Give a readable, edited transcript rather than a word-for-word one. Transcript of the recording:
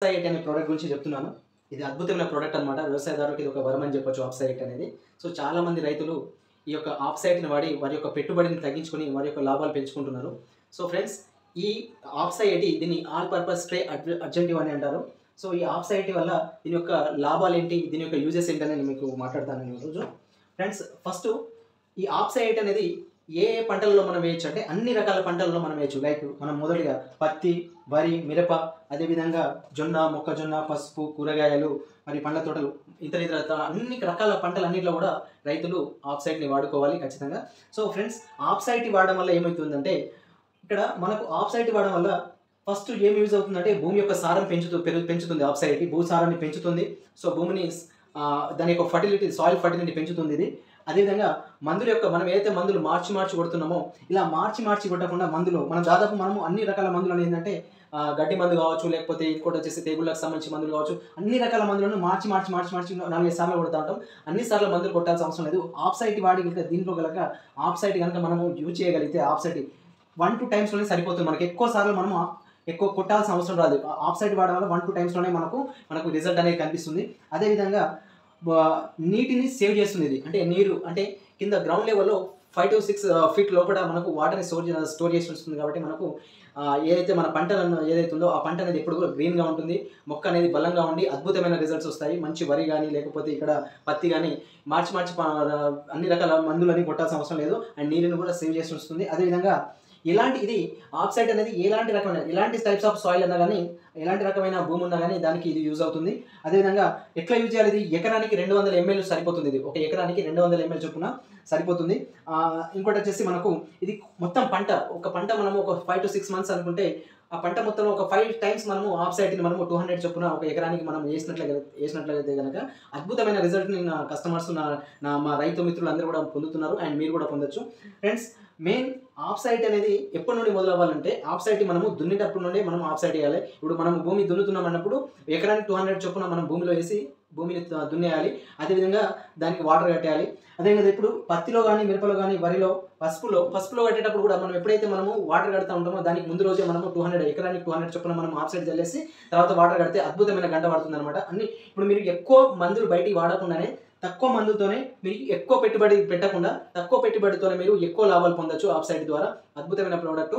ఆప్సైట్ అనే ప్రోడక్ట్ గురించి చెప్తున్నాను. ఇది అద్భుతమైన ప్రోడక్ట్ అన్నమాట. వ్యవసాయదారులకు ఇది ఒక వరం అని చెప్పొచ్చు ఆప్సైట్ అనేది. సో చాలామంది రైతులు ఈ యొక్క ఆప్సైట్‌ని వాడి వారి యొక్క పెట్టుబడిని తగ్గించుకొని వారి యొక్క లాభాలు పెంచుకుంటున్నారు. సో ఫ్రెండ్స్, ఈ ఆప్సైట్ దీన్ని ఆల్ పర్పస్ స్ప్రే అడ్జెంటివ్ అని అంటారు. సో ఈ ఆప్సైట్ వల్ల దీని యొక్క లాభాలేంటి, దీని యొక్క యూజెస్ ఏంటని నేను మీకు మాట్లాడతాను ఈరోజు. ఫ్రెండ్స్, ఫస్ట్ ఈ ఆప్సైట్ అనేది ఏ ఏ పంటలలో మనం వేయొచ్చు అంటే అన్ని రకాల పంటలలో మనం వేయొచ్చు. లైక్ మనం మొదటిగా పత్తి, వరి, మిరప, అదేవిధంగా జొన్న, మొక్కజొన్న, పసుపు, కూరగాయలు, మరి పండ్ల తోటలు, ఇతర అన్ని రకాల పంటలన్నింటిలో కూడా రైతులు ఆప్సైట్ని వాడుకోవాలి ఖచ్చితంగా. సో ఫ్రెండ్స్, ఆప్సైట్ వాడడం వల్ల ఏమవుతుందంటే ఇక్కడ మనకు ఆప్సైట్ వాడడం వల్ల ఫస్ట్ ఏం యూజ్ అవుతుందంటే భూమి యొక్క సారం పెంచుతుంది. ఆప్సైట్ భూసారాన్ని పెంచుతుంది. సో భూమిని దాని యొక్క సాయిల్ ఫర్టిలిటీ పెంచుతుంది ఇది. అదేవిధంగా మందుల యొక్క మనం ఏదైతే మందులు మార్చి కొడుతున్నామో ఇలా మార్చి కొట్టకుండా మందులు మనము అన్ని రకాల మందులు అనేది ఏంటంటే గడ్డి మందు కావచ్చు, లేకపోతే ఇంకోటి వచ్చేసి తెగుళ్ళకి సంబంధించి మందులు కావచ్చు, అన్ని రకాల మందులను మార్చి 4-5 సార్లు కొడుతూ ఉంటాం. అన్ని సార్లు మందులు కొట్టాల్సిన అవసరం లేదు. ఆప్సైట్ వాడి దీంట్లో కనుక ఆప్సైట్ కనుక మనము యూజ్ చేయగలిగితే ఆప్సైట్ 1-2 టైమ్స్లోనే సరిపోతుంది. మనకి ఎక్కువ సార్లు మనము ఎక్కువ కొట్టాల్సిన అవసరం రాదు. ఆప్సైట్ వాడడం వల్ల 1-2 టైమ్స్లోనే మనకు రిజల్ట్ అనేది కనిపిస్తుంది. అదేవిధంగా నీటిని సేవ్ చేస్తుంది ఇది. అంటే నీరు అంటే కింద గ్రౌండ్ లెవెల్లో 5 to 6 ఫీట్ లోపల మనకు వాటర్ని స్టోర్ చేసి ఉంటుంది. కాబట్టి మనకు ఏదైతే మన పంటలను ఏదైతే ఉందో ఆ పంట అనేది ఎప్పుడు కూడా గ్రీన్గా ఉంటుంది. మొక్క అనేది బలంగా ఉండి అద్భుతమైన రిజల్ట్స్ వస్తాయి. మంచి వరి కానీ లేకపోతే ఇక్కడ పత్తి కానీ మార్చి అన్ని రకాల మందులని కొట్టాల్సిన అవసరం లేదు. అండ్ నీరుని కూడా సేవ్ చేసి వస్తుంది. అదేవిధంగా ఇది ఆప్సైట్ అనేది ఎలాంటి టైప్స్ ఆఫ్ సాయిల్ అన్నా కానీ, ఎలాంటి రకమైన భూమి ఉన్నా కానీ దానికి ఇది యూజ్ అవుతుంది. అదేవిధంగా ఎట్లా యూజ్ చేయాలి? ఇది ఎకరానికి 200 ml సరిపోతుంది. ఇది ఒక ఎకరానికి 200 ml చొప్పున సరిపోతుంది. ఇంకోటి వచ్చేసి మనకు ఇది మొత్తం ఒక పంట మనము ఒక 5 to 6 months అనుకుంటే ఆ పంట మొత్తంలో ఒక 5 times మనము ఆప్సైట్ని మనము 200 చొప్పున ఒక ఎకరానికి మనం వేసినట్లయితే కనుక అద్భుతమైన రిజల్ట్ని నా కస్టమర్స్ మా రైతు మిత్రులు అందరూ కూడా పొందుతున్నారు. అండ్ మీరు కూడా పొందొచ్చు. ఫ్రెండ్స్, మెయిన్ ఆప్సైట్ అనేది ఎప్పటి నుండి మొదలవ్వాలంటే ఆప్సైట్ మనము దున్నేటప్పుడు నుండి మనం ఆప్సైట్ వేయాలి. ఇప్పుడు మనం భూమి దున్నుతున్నాం అన్నప్పుడు ఎకరానికి 200 చొప్పున మనం భూమిలో వేసి భూమిని దున్నేయాలి. అదేవిధంగా దానికి వాటర్ కట్టేయాలి. అదేవిధంగా ఇప్పుడు పత్తిలో కానీ, మిరపలో కానీ, వరిలో, పసుపులో కట్టేటప్పుడు కూడా మనం ఎప్పుడైతే మనము వాటర్ కడతా ఉంటామో దానికి ముందు రోజే మనము ఎకరానికి 200 చొప్పున మనం ఆప్సైట్ చల్లేసి తర్వాత వాటర్ కడితే అద్భుతమైన గంట పడుతుంది అనమాట. ఇప్పుడు మీరు ఎక్కువ మందులు బయటికి వాడకుండానే తక్కువ మందులతోనే మీరు ఎక్కువ పెట్టుబడి పెట్టకుండా తక్కువ పెట్టుబడితోనే మీరు ఎక్కువ లాభాలు పొందొచ్చు ఆప్సైట్ ద్వారా. అద్భుతమైన ప్రోడక్ట్.